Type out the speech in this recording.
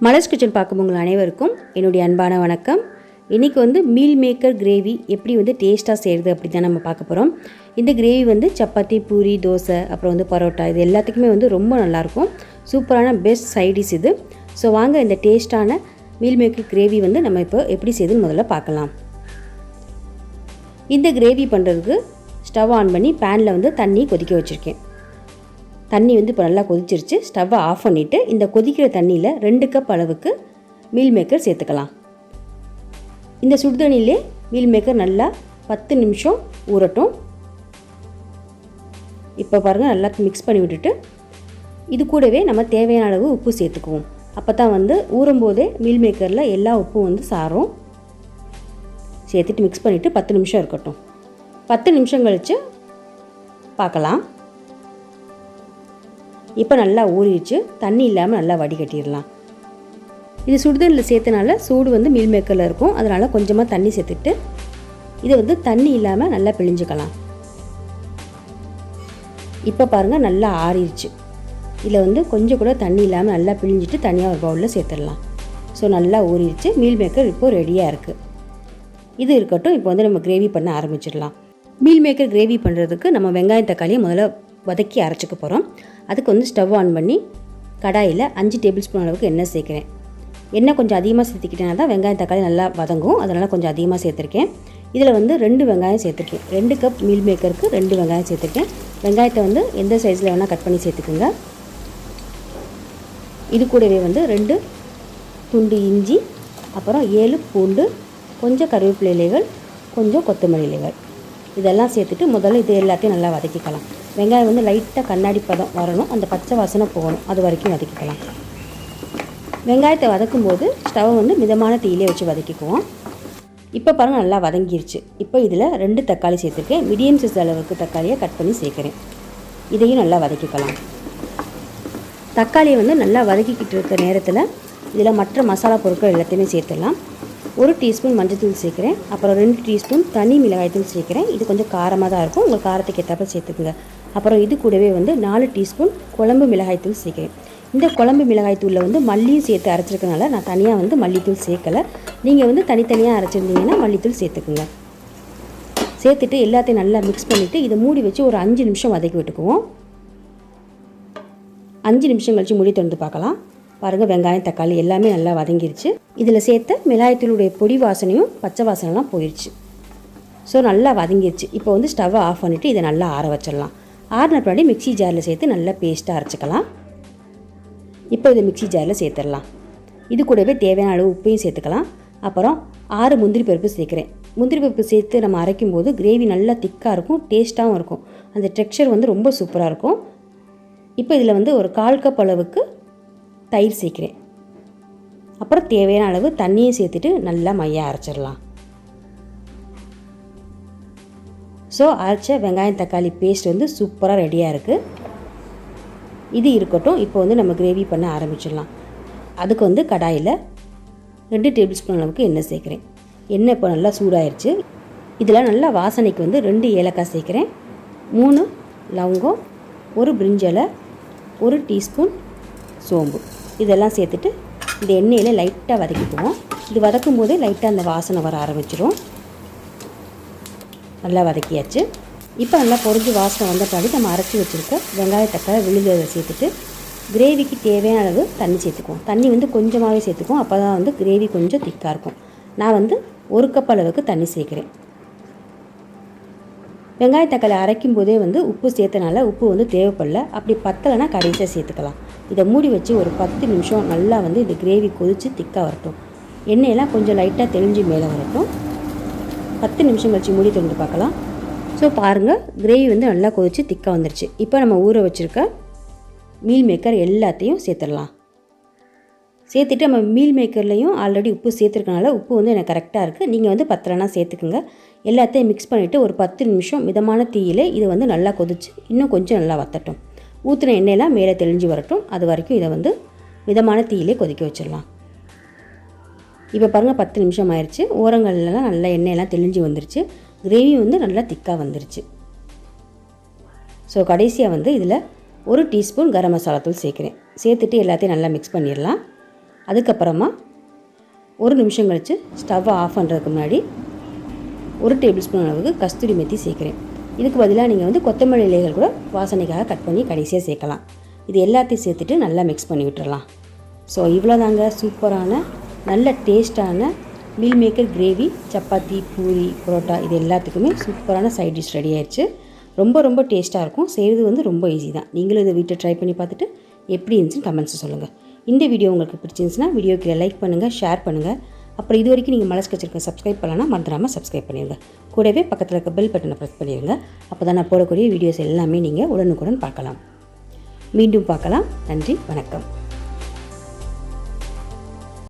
Malar's kitchen பார்க்கும் உங்கள் அனைவருக்கும் என்னுடைய அன்பான வணக்கம். இன்றைக்கி வந்து மீல் மேக்கர் கிரேவி எப்படி வந்து டேஸ்ட்டாக செய்கிறது அப்படி தான் நம்ம பார்க்க போகிறோம். இந்த கிரேவி வந்து சப்பாத்தி, பூரி, தோசை, அப்புறம் வந்து பரோட்டா இது எல்லாத்துக்குமே வந்து ரொம்ப நல்லாயிருக்கும். சூப்பரான பெஸ்ட் சைடிஷ் இது. ஸோ வாங்க இந்த டேஸ்ட்டான மீல் மேக்கர் கிரேவி வந்து நம்ம இப்போ எப்படி செய்யுதுன்னு முதல்ல பார்க்கலாம். இந்த கிரேவி பண்ணுறதுக்கு ஸ்டவ் ஆன் பண்ணி பேனில் வந்து தண்ணி கொதிக்க வச்சுருக்கேன். தண்ணி வந்து இப்போ நல்லா கொதிச்சிருச்சு. ஸ்டவ்வை ஆஃப் பண்ணிவிட்டு இந்த கொதிக்கிற தண்ணியில் 2 கப் அளவுக்கு மீல் மேக்கர் சேர்த்துக்கலாம். இந்த சுடுதண்ணிலே மீல் மேக்கர் நல்லா 10 நிமிஷம் ஊறட்டும். இப்போ பாருங்கள், நல்லா மிக்ஸ் பண்ணி விட்டுட்டு இது கூடவே நம்ம தேவையான அளவு உப்பு சேர்த்துக்குவோம். அப்போ தான் வந்து ஊறும்போதே மீல் மேக்கரில் எல்லா உப்பும் வந்து சாரும். சேர்த்துட்டு மிக்ஸ் பண்ணிவிட்டு 10 நிமிஷம் இருக்கட்டும். 10 நிமிஷம் கழித்து பார்க்கலாம். இப்போ நல்லா ஊறிடுச்சு. தண்ணி இல்லாமல் நல்லா வடிகட்டிடலாம். இது சுடுதண்ணில் சேர்த்தனால சூடு வந்து மீல் மேக்கரில் இருக்கும். அதனால் கொஞ்சமாக தண்ணி சேர்த்துட்டு இதை வந்து தண்ணி இல்லாமல் நல்லா பிழிஞ்சுக்கலாம். இப்போ பாருங்கள், நல்லா ஆறிடுச்சு. இதில் வந்து கொஞ்சம் கூட தண்ணி இல்லாமல் நல்லா பிழிஞ்சிட்டு தனியாக ஒரு பவுலில் சேர்த்துடலாம். ஸோ நல்லா ஊறிடுச்சு. மீல் மேக்கர் இப்போது ரெடியாக இருக்குது. இது இருக்கட்டும். இப்போ வந்து நம்ம கிரேவி பண்ண ஆரம்பிச்சிடலாம். மீல் மேக்கர் கிரேவி பண்ணுறதுக்கு நம்ம வெங்காயம் தக்காளியை முதல்ல வதக்கி அரைச்சிக்க போகிறோம். அதுக்கு வந்து ஸ்டவ் ஆன் பண்ணி கடாயில் 5 டேபிள் ஸ்பூன் அளவுக்கு எண்ணெய் சேர்க்குறேன். எண்ணெய் கொஞ்சம் அதிகமாக சேர்த்துக்கிட்டேன்னா தான் வெங்காயம் தக்காளி நல்லா வதங்கும். அதனால் கொஞ்சம் அதிகமாக சேர்த்துருக்கேன். இதில் வந்து 2 வெங்காயம் சேர்த்துருக்கேன். 2 கப் மீல் மேக்கருக்கு 2 வெங்காயம் சேர்த்துருக்கேன். வெங்காயத்தை வந்து எந்த சைஸில் வேணால் கட் பண்ணி சேர்த்துக்குங்க. இது கூடவே வந்து 2 துண்டு இஞ்சி, அப்புறம் 7 பூண்டு, கொஞ்சம் கருவேப்பிலை இலைகள், கொஞ்சம் கொத்தமல்லி இலைகள் இதெல்லாம் சேர்த்துட்டு முதல்ல இது எல்லாத்தையும் நல்லா வதக்கிக்கலாம். வெங்காயம் வந்து லைட்டாக கண்ணாடி பதம் வரணும். அந்த பச்சை வாசனை போகணும். அது வரைக்கும் வதக்கிக்கலாம். வெங்காயத்தை வதக்கும்போது ஸ்டவ் வந்து மிதமான தீயிலே வச்சு வதக்கிக்குவோம். இப்போ பாருங்கள், நல்லா வதங்கிருச்சு. இப்போ இதில் 2 தக்காளி சேர்த்துருக்கேன். மீடியம் சைஸ் அளவுக்கு தக்காளியை கட் பண்ணி சேர்க்குறேன். இதையும் நல்லா வதக்கிக்கலாம். தக்காளியை வந்து நல்லா வதக்கிக்கிட்டு இருக்க நேரத்தில் இதில் மற்ற மசாலா பொருட்கள் எல்லாத்தையுமே சேர்த்துடலாம். 1 டீஸ்பூன் மஞ்சள்தூள் சேர்க்குறேன். அப்புறம் 2 டீஸ்பூன் தனி மிளகாய்த்தூள் சேர்க்குறேன். இது கொஞ்சம் காரமாக தான் இருக்கும். உங்கள் காரத்துக்கு ஏற்றப்ப சேர்த்துக்குங்க. அப்புறம் இது கூடவே வந்து 4 டீஸ்பூன் குழம்பு மிளகாய்த்தூள் சேர்க்குறேன். இந்த குழம்பு மிளகாய்த்தூளில் வந்து மல்லியும் சேர்த்து அரைச்சிருக்கனால நான் தனியாக வந்து மல்லித்தூள் சேர்க்கலை. நீங்கள் வந்து தனித்தனியாக அரைச்சிருந்தீங்கன்னா மல்லித்தூள் சேர்த்துக்குங்க. சேர்த்துட்டு எல்லாத்தையும் நல்லா மிக்ஸ் பண்ணிவிட்டு இதை மூடி வச்சு ஒரு 5 நிமிஷம் வதக்கி விட்டுக்குவோம். 5 நிமிஷம் கழித்து மூடி திறந்து பார்க்கலாம். பாருங்கள், வெங்காயம் தக்காளி எல்லாமே நல்லா வதங்கிருச்சு. இதில் சேர்த்த மிளகாய்த்தூளுடைய பொடி வாசனையும் பச்சை வாசனைலாம் போயிடுச்சு. ஸோ நல்லா வதங்கிருச்சு. இப்போ வந்து ஸ்டவ்வை ஆஃப் பண்ணிவிட்டு இதை நல்லா ஆற வச்சிடலாம். ஆறின பின்னாடி மிக்ஸி ஜாரில் சேர்த்து நல்லா பேஸ்ட்டாக அரைச்சிக்கலாம். இப்போ இதை மிக்ஸி ஜாரில் சேர்த்துடலாம். இது கூடவே தேவையான அளவு உப்பையும் சேர்த்துக்கலாம். அப்புறம் 6 முந்திரி பருப்பு சேர்க்குறேன். முந்திரி பருப்பு சேர்த்து நம்ம அரைக்கும்போது கிரேவி நல்லா திக்காக இருக்கும், டேஸ்ட்டாகவும் இருக்கும். அந்த டெக்ஸ்சர் வந்து ரொம்ப சூப்பராக இருக்கும். இப்போ இதில் வந்து ஒரு 1/4 கப் அளவுக்கு தயிர் சேர்க்குறேன். அப்புறம் தேவையான அளவு தண்ணியும் சேர்த்துட்டு நல்லா மையாக அரைச்சிடலாம். ஸோ அரைச்ச வெங்காயம் தக்காளி பேஸ்ட் வந்து சூப்பராக ரெடியாக இருக்குது. இது இருக்கட்டும். இப்போ வந்து நம்ம கிரேவி பண்ண ஆரம்பிச்சிடலாம். அதுக்கு வந்து கடாயில் 2 டேபிள் ஸ்பூன் அளவுக்கு எண்ணெய் சேர்க்குறேன். எண்ணெய் இப்போ நல்லா சூடாயிருச்சு. இதில் நல்லா வாசனைக்கு வந்து 2 ஏலக்காய் சேர்க்குறேன். 3 லவங்கம், 1 பிரிஞ்சி இலை, 1 டீஸ்பூன் சோம்பு இதெல்லாம் சேர்த்துட்டு இந்த எண்ணெயில் லைட்டாக வதக்கிக்குவோம். இது வதக்கும் போதே லைட்டாக அந்த வாசனை வர ஆரம்பிச்சிடும். நல்லா வதக்கியாச்சு. இப்போ நல்லா பொரிஞ்சு வாசனை வந்த பின்னாடி நம்ம அரைச்சி வச்சுருக்க வெங்காய தக்காளி விழுந்ததை சேர்த்துட்டு கிரேவிக்கு தேவையான அளவு தண்ணி சேர்த்துக்குவோம். தண்ணி வந்து கொஞ்சமாகவே சேர்த்துக்குவோம். அப்போ தான் வந்து கிரேவி கொஞ்சம் திக்காக இருக்கும். நான் வந்து 1 கப் அளவுக்கு தண்ணி சேர்க்குறேன். வெங்காய தக்காளி அரைக்கும் போதே வந்து உப்பு சேர்த்தனால உப்பு வந்து தேவைப்படல. அப்படி பத்தலைன்னா கடைசியாக சேர்த்துக்கலாம். இதை மூடி வச்சு ஒரு 10 நிமிஷம் நல்லா வந்து இந்த கிரேவி கொதித்து திக்காக வரட்டும். எண்ணெயெல்லாம் கொஞ்சம் லைட்டாக தெளிஞ்சு மேலே வரட்டும். 10 நிமிஷம் கழிச்சு மூடி திறந்து பார்க்கலாம். ஸோ பாருங்கள், கிரேவி வந்து நல்லா கொதித்து திக்காக வந்துருச்சு. இப்போ நம்ம ஊற வச்சுருக்க மீல் மேக்கர் எல்லாத்தையும் சேர்த்துடலாம். சேர்த்துட்டு நம்ம மீல் மேக்கர்லேயும் ஆல்ரெடி உப்பு சேர்த்துருக்கனால உப்பு வந்து எனக்கு கரெக்டாக இருக்குது. நீங்கள் வந்து பத்தலைனா சேர்த்துக்குங்க. எல்லாத்தையும் மிக்ஸ் பண்ணிவிட்டு ஒரு 10 நிமிஷம் மிதமான தீயிலே இது வந்து நல்லா கொதிச்சு இன்னும் கொஞ்சம் நல்லா வத்தட்டும். ஊற்றின எண்ணெயெல்லாம் மேலே தெளிஞ்சு வரட்டும். அது வரைக்கும் இதை வந்து மிதமான தீயிலே கொதிக்க வச்சிடலாம். இப்போ பாருங்கள், 10 நிமிஷம் ஆயிடுச்சு. ஓரங்கள்லாம் நல்லா எண்ணெயெல்லாம் தெளிஞ்சு வந்துருச்சு. கிரேவி வந்து நல்லா திக்காக வந்துருச்சு. ஸோ கடைசியாக வந்து இதில் 1 டீஸ்பூன் கரம் மசாலா தூள் சேர்க்குறேன். சேர்த்துட்டு எல்லாத்தையும் நல்லா மிக்ஸ் பண்ணிடலாம். அதுக்கப்புறமா 1 நிமிஷம் கழித்து ஸ்டவ்வை ஆஃப் பண்ணுறதுக்கு முன்னாடி 1 டேபிள் ஸ்பூன் அளவுக்கு கஸ்தூரி மெத்தி சேர்க்குறேன். இதுக்கு பதிலாக நீங்கள் வந்து கொத்தமல்லி இலைகள் கூட வாசனைக்காக கட் பண்ணி கடைசியாக சேர்க்கலாம். இது எல்லாத்தையும் சேர்த்துட்டு நல்லா மிக்ஸ் பண்ணி விட்டுறலாம். ஸோ இவ்வளோதாங்க சூப்பரான நல்ல டேஸ்ட்டான meal maker gravy. Chapati, puri, parotta இது எல்லாத்துக்குமே சூப்பரான சைட் டிஷ் ரெடி ஆயிடுச்சு. ரொம்ப டேஸ்ட்டாக இருக்கும். செய்கிறது வந்து ரொம்ப ஈஸி தான். நீங்களும் இதை வீட்டை ட்ரை பண்ணி பார்த்துட்டு எப்படி இருந்துச்சுன்னு கமெண்ட்ஸ் சொல்லுங்கள். இந்த வீடியோ உங்களுக்கு பிடிச்சிருந்துச்சுன்னா வீடியோக்கு லைக் பண்ணுங்கள், ஷேர் பண்ணுங்கள். அப்புறம் இது வரைக்கும் நீங்கள் மலர்ஸ் கிச்சனுக்கு சப்ஸ்கிரைப் பண்ணலன்னா மறந்துடாமல் சப்ஸ்கிரைப் பண்ணிடுங்க. கூடவே பக்கத்தில் இருக்க பெல் பட்டனை ப்ரெஸ் பண்ணிடுங்க. அப்போ தான் நான் போடக்கூடிய வீடியோஸ் எல்லாமே நீங்கள் உடனுக்குடன் பார்க்கலாம். மீண்டும் பார்க்கலாம். நன்றி, வணக்கம்.